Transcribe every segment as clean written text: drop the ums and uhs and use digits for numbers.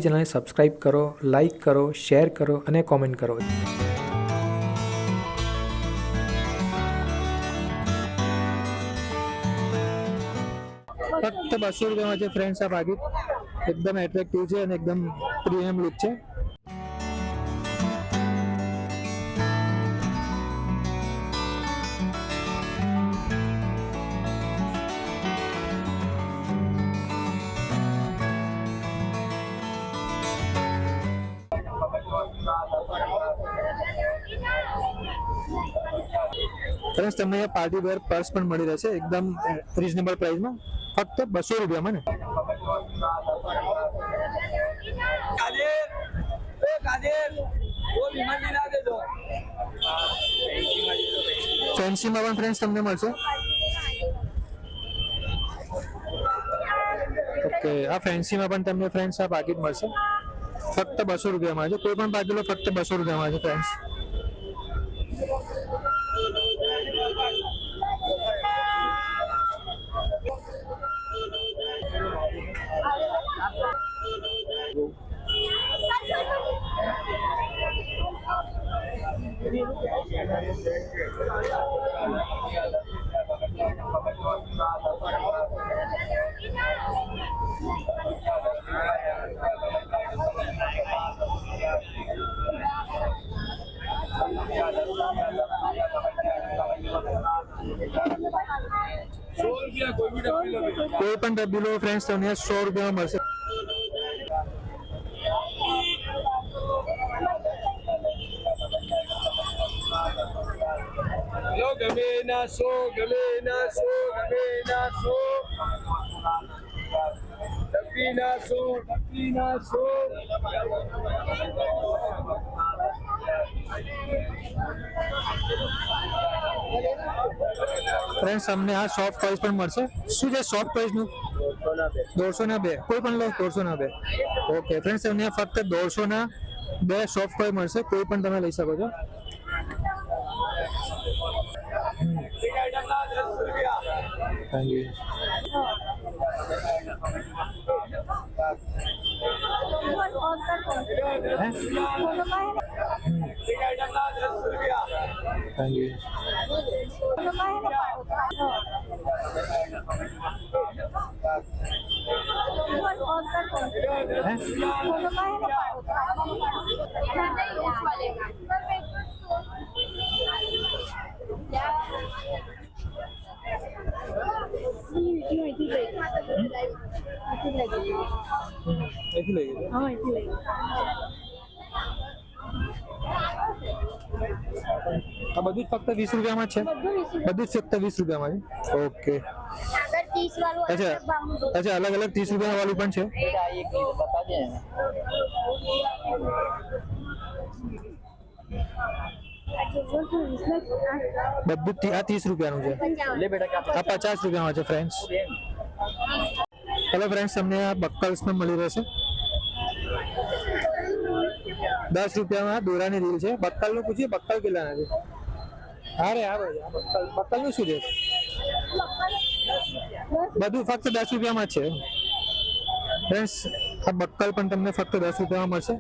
ચેનલને સબસ્ક્રાઈબ કરો, લાઈક કરો, શેર કરો અને કોમેન્ટ કરો. ફક્ત 200 રૂપિયામાં છે ફ્રેન્ડ્સ આ પાકીટ. એકદમ એટ્રેક્ટિવ છે અને એકદમ પ્રીમિયમ લુક છે. ફ્રેન્ડ્સ તમને પાર્ટી વેર પર્સ પણ મળી રહેશે એકદમ રીઝનેબલ પ્રાઇસમાં, ફક્ત 200 રૂપિયામાં ને. ફેન્સીમાં પણ ફ્રેન્ડ્સ તમને મળશે. ઓકે, આ ફેન્સીમાં પણ તમને ફ્રેન્ડ્સ આ પાકીટ મળશે ફક્ત 200 રૂપિયામાં છે. કોઈ પણ પાકીટ લો ફક્ત 200 રૂપિયામાં છે ફ્રેન્ડ્સ. કોઈ પણ ડબ્બી લો ફ્રેન્ડ્સ તમને 100 રૂપિયામાં મળશે. ગમે ના સો ડબ્બી ના સો. ફ્રેન્ડ્સ તમને આ સોફ્ટ ટોયસ પણ મળશે. શું છે સોફ્ટ ટોયસ નું? 150 ના 2. કોઈ પણ લો 150 ના 2. ઓકે ફ્રેન્ડ્સ, તમને ફક્ત 150 ના 2 સોફ્ટ ટોય મળશે. કોઈ પણ તમે લઈ શકો છો. Thank you. Thank you. આ બધું જ ફક્ત 20 રૂપિયામાં જ છે. બધું જ ફક્ત 20 રૂપિયામાં છે. ઓકે, અચ્છા અચ્છા, અલગ અલગ 30 રૂપિયા વાળું પણ છે. બધું આ 30 રૂપિયાનું છે. આ 50 રૂપિયામાં છે ફ્રેન્ડ્સ. હેલો ફ્રેન્ડ્સ, તમને આ બક્કલ્સમાં મળી રહેશે 10 રૂપિયામાં. દોરાની રીલ છે. બક્કલનું પૂછીએ, બક્કલ કેટલાના છે? અરે આ બક્કલનું શું છે? બધું ફક્ત 10 રૂપિયામાં જ છે ફ્રેન્ડ્સ. આ બક્કલ પણ તમને ફક્ત 10 રૂપિયામાં મળશે.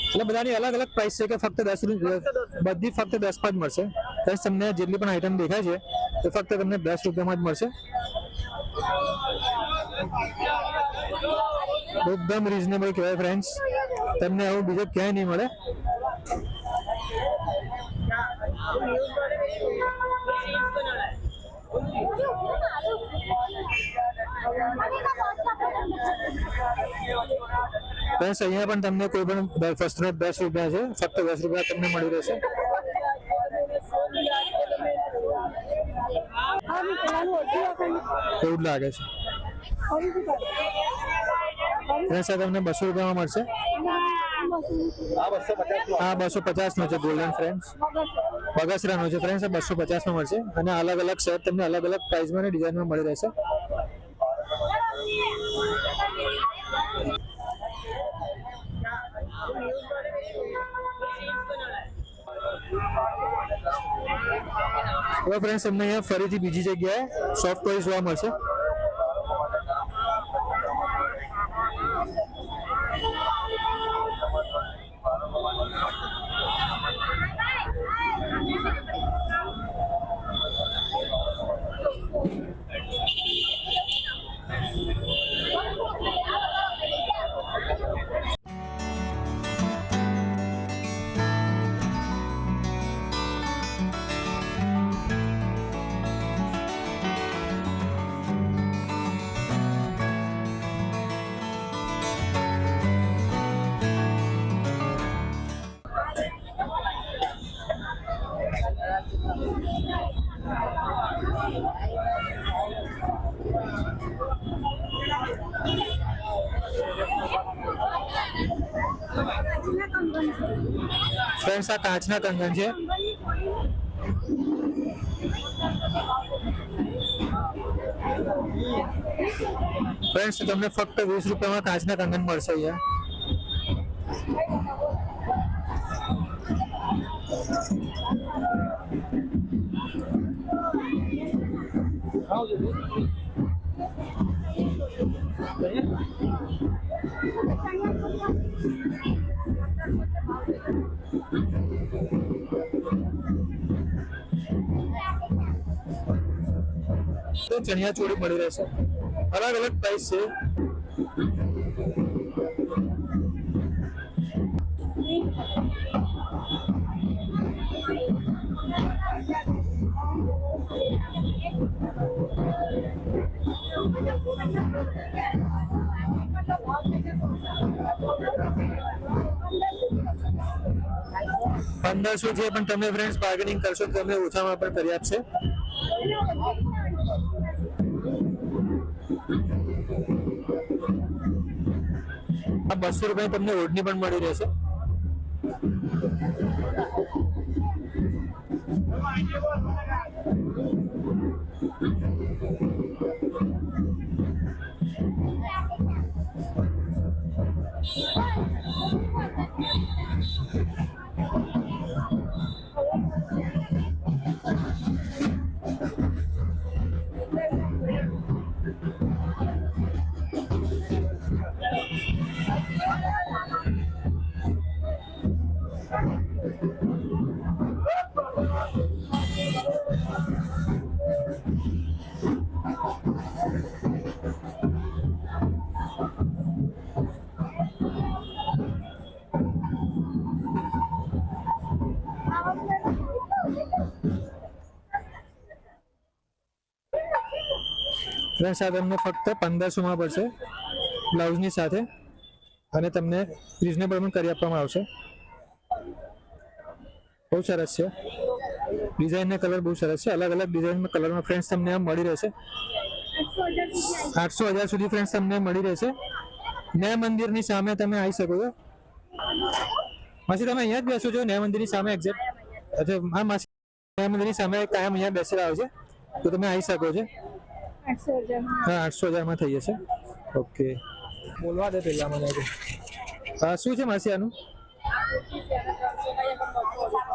એટલે બધાની અલગ અલગ પ્રાઇસ છે કે ફક્ત 10 રૂપિયા, બધી ફક્ત 10 માં જ મળશે. ફ્રેન્ડ્સ, તમને જેટલી પણ આઈટમ દેખાય છે એ ફક્ત તમને 10 રૂપિયામાં જ મળશે. એકદમ રીઝનેબલ કહેવાય ફ્રેન્ડ્સ. તમને આવું બીજે ક્યાંય નહીં મળે. ફ્રેન્ડ્સ, અહીંયા પણ તમને કોઈ પણ વસ્તુના 10 રૂપિયા છે. ફક્ત 10 રૂપિયા તમને મળી રહેશે. એવું લાગે છે. ફ્રેન્ડ્સ, તમને 200 રૂપિયામાં મળશે. હા, 250 નો છે ગોલ્ડન ફ્રેન્ડ્સ. બગસરાનો છે ફ્રેન્ડ્સ. 250 માં મળશે અને અલગ અલગ સેટ તમને અલગ અલગ પ્રાઇસમાં અને ડિઝાઇનમાં મળી રહેશે. હવે ફ્રેન્ડ્સ, તમને અહીંયા ફરીથી બીજી જગ્યાએ સોફ્ટ ટોયસ જોવા મળશે. ફ્રેન્ડ્સ આ કાચના કંગન છે. ફ્રેન્ડ્સ તમને ફક્ત 20 રૂપિયામાં કાચના કંગન મળશે અહીંયા. તો ચણિયા ચોળી મળી રહેશે, અલગ અલગ પ્રાઇસ છે. $1500 છે, પણ તમે ફ્રેન્ડ્સ બાર્ગેનિંગ કરશો તો તમને ઓછામાં પણ કરી આપશે. આ 200 રૂપિયા તમને ઓઢણી પણ મળી રહેશે. ફ્રેન્ડ્સ આ તમને ફક્ત 1500 માં પડશે બ્લાઉઝની સાથે, અને તમને રિઝનેબલ પણ કરી આપવામાં આવશે. બહુ સરસ છે, ડિઝાઇન ને કલર બહુ સરસ છે, અલગ અલગ ડિઝાઇન કલરમાં ફ્રેન્ડ્સ તમને આ મળી રહેશે. 800-1000 સુધી ફ્રેન્ડ્સ તમને મળી રહેશે. ન્યાય મંદિરની સામે તમે આવી શકો છો. માસી તમે અહીંયા જ બેસો છો ન્યાય મંદિરની સામે એક્ઝેક્ટ? અચ્છા હા માસી, ન્યાય મંદિરની સામે કાયમ અહીંયા બેસેલા આવે છે, તો તમે આવી શકો છો. હા 800,000 માં થઈ જશે. ઓકે બોલવા દે પેલા મને. હા શું છે માસી આનું?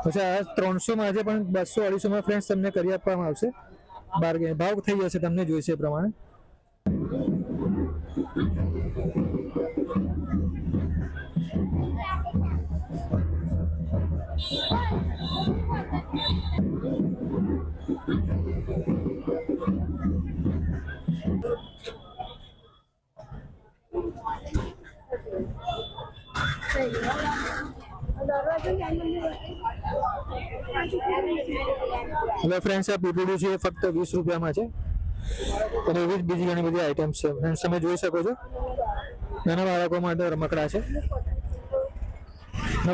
અચ્છા 300 માં છે, પણ 200-250 માં ફ્રેન્ડ્સ તમને કરી આપવામાં આવશે. બાર્ગેન ભાવ થઈ જશે તમને જોઈશે એ પ્રમાણે. હેલો ફ્રેન્ડ્સ, આ પીપીડી છે ફક્ત 20 રૂપિયામાં છે, અને એવી જ બીજી ઘણી બધી આઈટમ્સ છે. ફ્રેન્ડ્સ તમે જોઈ શકો છો, નાના બાળકો માટે રમકડા છે,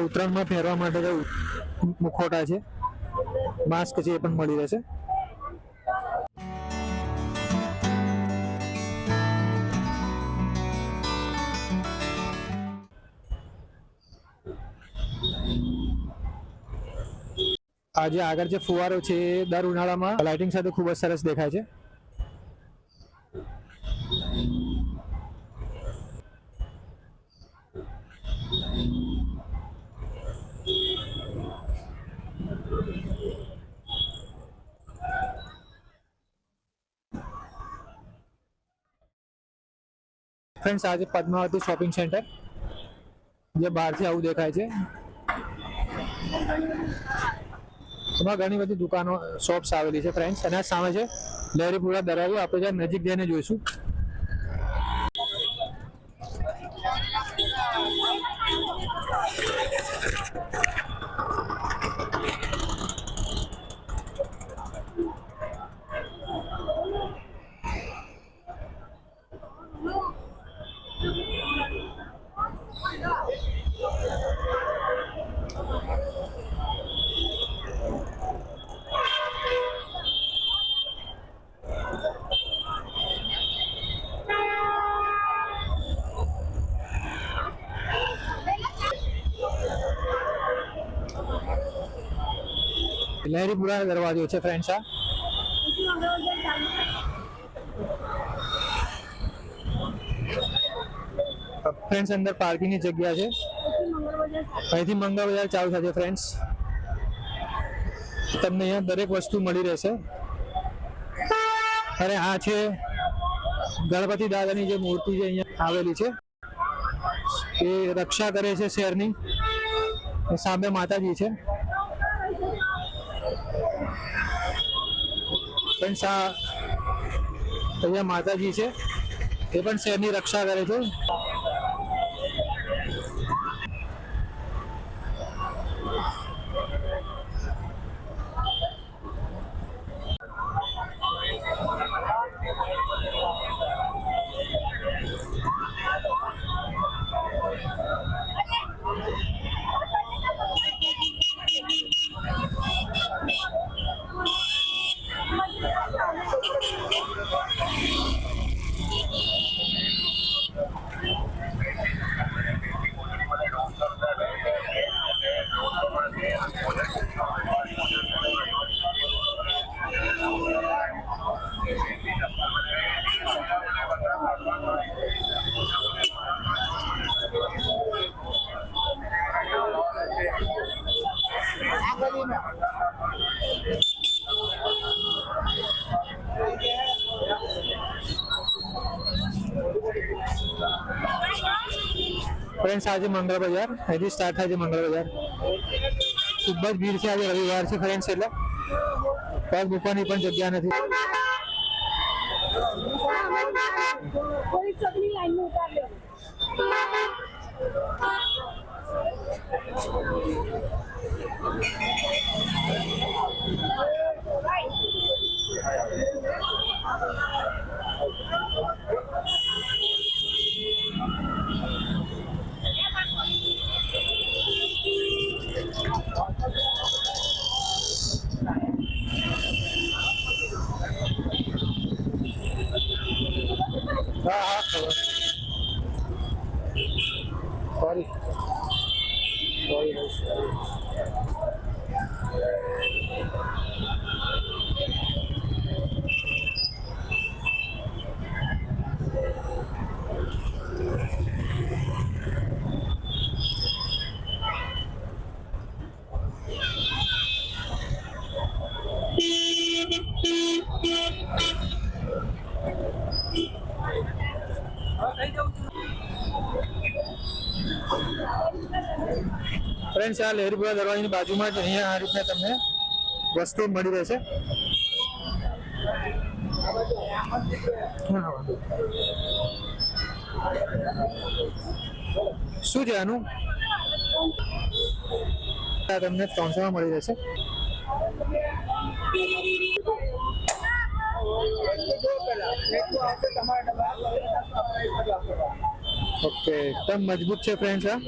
ઉત્તરાયણમાં પહેરવા માટે મુખોટા છે, માસ્ક છે એ પણ મળી રહેશે. આ જે આગળ જે ફુવારો છે એ દર ઉનાળામાં લાઇટિંગ સાથે ખૂબ જ સરસ દેખાય છે. ફ્રેન્ડ્સ આજે પદ્માવતી શોપિંગ સેન્ટર, જે બહારથી આવું દેખાય છે, એમાં ઘણી બધી દુકાનો શોપ્સ આવેલી છે ફ્રેન્ડ્સ, અને આ સામે છે લહેરીપુરા દરવાજો. આપણે જ્યાં નજીક જઈને જોઈશું. લહેરીપુરા દરવાજો છે ફ્રેન્ડ્સ આ. ફ્રેન્ડ્સ અંદર પાર્કિંગની જગ્યા છે. અહીંથી મંગળ બજાર ચાલુ થશે ફ્રેન્ડ્સ. તમને અહીંયા દરેક વસ્તુ મળી રહેશે. અને આ છે ગણપતિ દાદાની જે મૂર્તિ છે અહીંયા આવેલી છે, એ રક્ષા કરે છે શહેરની. સામે માતાજી છે. ફ્રેન્ડ્સ આ અહીંયા માતાજી છે, એ પણ શહેરની રક્ષા કરે છે. ફ્રેન્ડ્સ આજે મંગળ બજાર, અહીંથી સ્ટાર્ટ થાય છે મંગળ બજાર. ખૂબ જ ભીડ છે આજે, રવિવાર છે ફ્રેન્ડ્સ, એટલે પગ મૂકવાની પણ જગ્યા નથી. હા ખબર. સોરી ફ્રેન્ડ્સ, આ લહેરીપુરા દરવાજાની બાજુમાં જ અહીંયા આ રીતના તમને વસ્તુ મળી રહેશે. શું છે આનું? તમને 300 માં મળી રહેશે. ઓકે, એકદમ મજબૂત છે ફ્રેન્ડ્સ આ.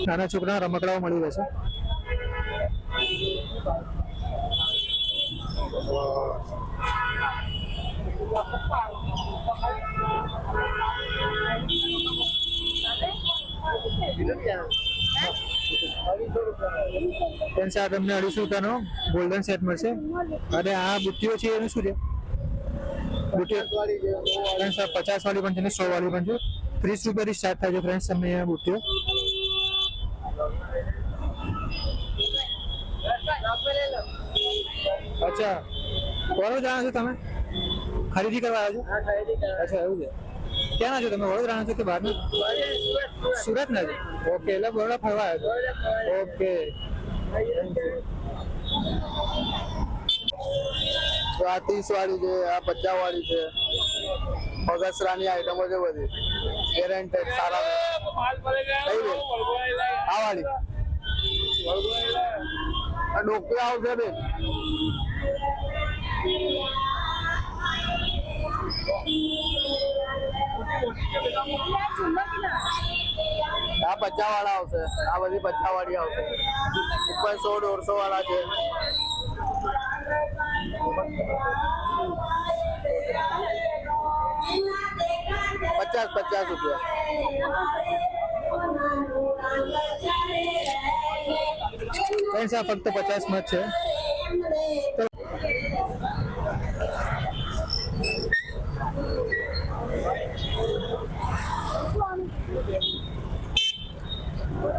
નાના છોકરાના રમકડાઓ મળી રહેશે. ફ્રેન્ડ્સ આ તમને 250 રૂપિયાનો ગોલ્ડન સેટ મળશે. અને આ બુટ્ટીઓ છે એનું શું છે? બુટ્ટીઓ ફ્રેન્ડ્સ આ 50 વાળી પણ છે ને 100 વાળી પણ છે. 30 રૂપિયાથી સ્ટાર્ટ થાય છે ફ્રેન્ડ્સ તમને અહીંયા બુટ્ટીઓ. અચ્છા, વડોદરા છો તમે? ખરીદી કરવા આવ્યા છો? અચ્છા એવું છે. ક્યાંના છો તમે? વડોદરાના છો કે બહારના? સુરતના છો? ઓકે, એટલે બરોડા ફરવા આવ્યા છો. ઓકે, તો આ 30 વાળી છે, આ 50 વાળી છે, બગસરાની આઈટમો છે બધી ગેરંટેડ સારા. કઈ છે આ વાળી? આ ડોકી આવશે બેન. આ 50 વાળા આવશે, આ બધી 50 વાળી આવશે. ઉપર 100-150 વાળા છે. ₹50 રૂપિયા. ફ્રેન્ડ્સ આ ફક્ત 50 માં જ છે.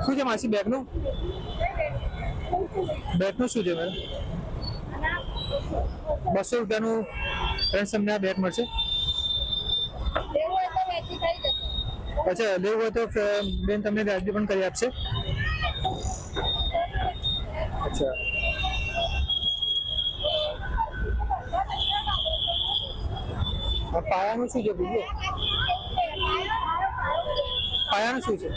શું છે માસી બેગનું? બેગનું શું છે મેડમ? 200 રૂપિયાનું ફ્રેન્ડ્સ તમને આ બેગ મળશે. અચ્છા, લેવું હોય તો બેન તમને વ્યાજબી પણ કરી આપશે. અચ્છા, આ પાયાનું શું છે બીજું? પાયાનું શું છે?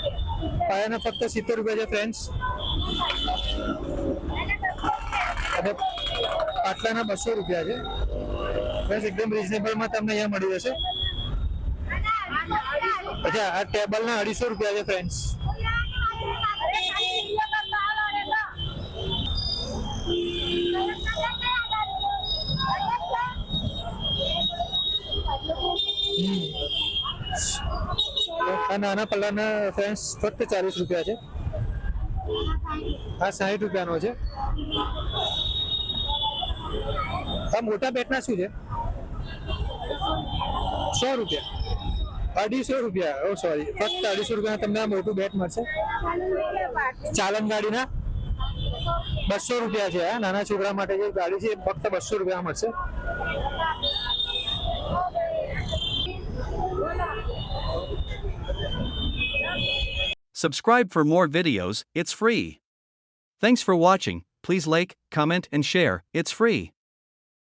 પાયાના ફક્ત 70 રૂપિયા છે ફ્રેન્ડ્સ. અને પાટલાના 200 રૂપિયા છે ફ્રેન્ડ્સ. એકદમ રિઝનેબલમાં તમને અહીંયા મળી જશે. અચ્છા, આ ટેબલના 250 રૂપિયા છે ફ્રેન્ડ્સ. આ નાના પલ્લાના ફ્રેન્ડ્સ ફક્ત 40 રૂપિયા છે. આ 60 રૂપિયાનો છે. આ મોટા બેટના શું છે? 100 રૂપિયા. 250 રૂપિયા. ઓ સોરી, ફક્ત 250 રૂપિયાના તમને આ મોટું બેટ મળશે. ચાલન ગાડીના 200 રૂપિયા છે. આ નાના છોકરા માટે જે ગાડી છે ફક્ત 200 રૂપિયા મળશે. Subscribe for more videos, it's free. Thanks for watching. Please like, comment and share, it's free.